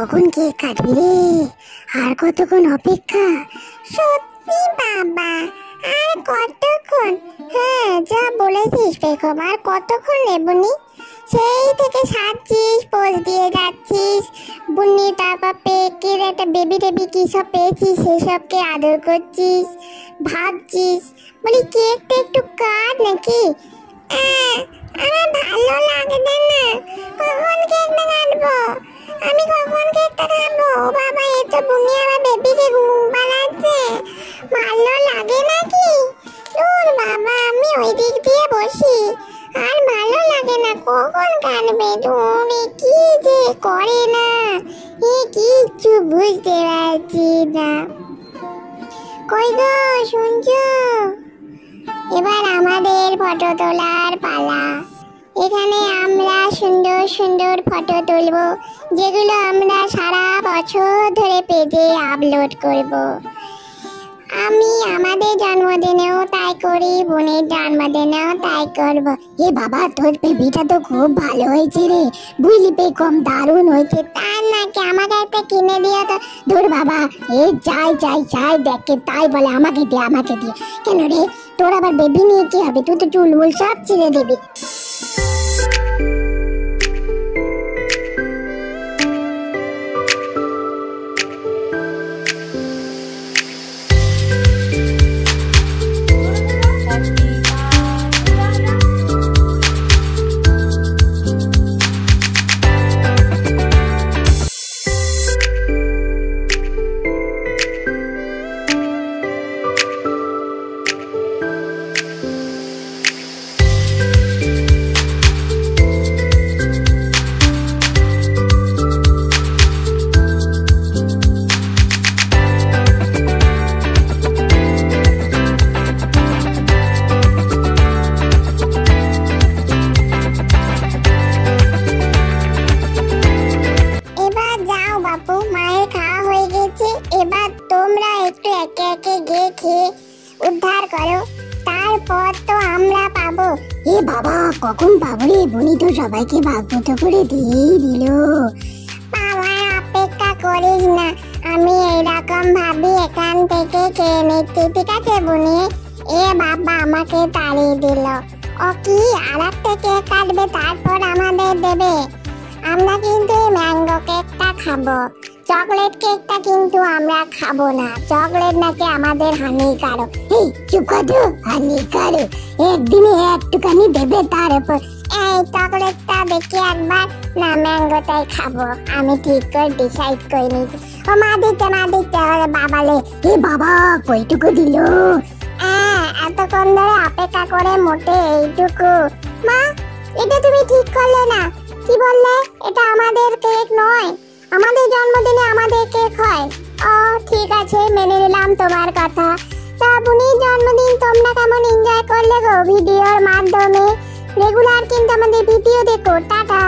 কখন কেক কাটবি রে? আর কতক্ষণ অপেক্ষা? সত্যি বাবা, আর কতক্ষণ? হ্যাঁ, যা বলেছিস বেগম, আর কতক্ষণ নেবনি? সেই থেকে সাজছিস, পোজ দিয়ে যাচ্ছিস, বুন্নি তারপর পেকের একটা বেবি টেবি কি সব পেয়েছিস, সেসবকে আদর করছিস, ভাবছিস, বলি কেকটা একটু কাট নাকি? আমার ভালো লাগে না। কখন কেকটা কাটবো? আমি কখন কেকটা খাবো? ও বাবা, এ তো বুনি আমার বেবিকে ঘুম পাড়াচ্ছে, ভালো লাগে নাকি? দূর বাবা, আমি ওই দিক দিয়ে বসি, আর ভালো লাগে না। কখন কাটবে? তুমি কি যে করে না, কিচ্ছু বুঝতে পারছি না। কই গো, শুনছো? এবার আমাদের ফটো তোলার পালা। এখানে আমরা সুন্দর সুন্দর ফটো তুলব, যেগুলো আমরা সারা বছর ধরে পেজে আপলোড করব। আমি আমাদের জন্মদিনেও তাই করি, বোনের জন্মদিনেও তাই করব। এ বাবা, তোর বেবিটা তো খুব ভালো হয়েছে রে, বুঝলি বেগম, দারুণ হয়েছে। তার নাকি আমাকে একটা কিনে দিও তো। ধর বাবা, এ যাই যাই যাই দেখে তাই বলে আমাকে দিয়ে আমাকে দিয়ে। কেন রে, তোর আবার বেবি নিয়ে কি হবে? তুই তো চুলমুল সব ছিঁড়ে দিবি। এবার তোমরা একটু একে একে গিয়ে খেয়ে উদ্ধার করো, তারপর তো আমরা পাবো। এ বাবা, কখন পাবো রে? বনি তো সবাইকে ভাগবত করে দিয়েই দিল। বাবা, অপেক্ষা করিস না, আমি এইরকম ভাবি এখান থেকে খেয়ে নিচ্ছি, ঠিক আছে বনি? এ বাবা, আমাকে তাড়িয়ে দিল। ও কি আর একটা কেক কাটবে, তারপর আমাদের দেবে? আমরা কিন্তু ম্যাঙ্গো কেকটা খাবো, চকলেট কেকটা কিন্তু আমরা খাবো না। চকলেট নাকি আমাদের হানিকারক। এই চুপ কর, হানিকারক। একদিনে একটুখানি দেবে, তার উপর এই চকলেটটা দেখি একবার। না, ম্যাঙ্গোটাই খাবো, আমি ঠিক করে ডিসাইড করে নিয়েছি। ও মা দিতে বাবালে। এ বাবা, কইটুকু দিল? এতক্ষণ ধরে অপেক্ষা করে মোটে এইটুকু। মা, এটা তুমি ঠিক করলে না। কি বললে? এটা আমাদের কেক নয়, আমাদের জন্মদিনে আমাদের কেক হয়। ও ঠিক আছে, মেনে নিলাম তোমার কথা। তা বুনির জন্মদিন তোমরা কেমন এনজয় করলে গো ভিডিওর মাধ্যমে? রেগুলার কিন্তু আমাদের ভিডিও দেখো। টাটা।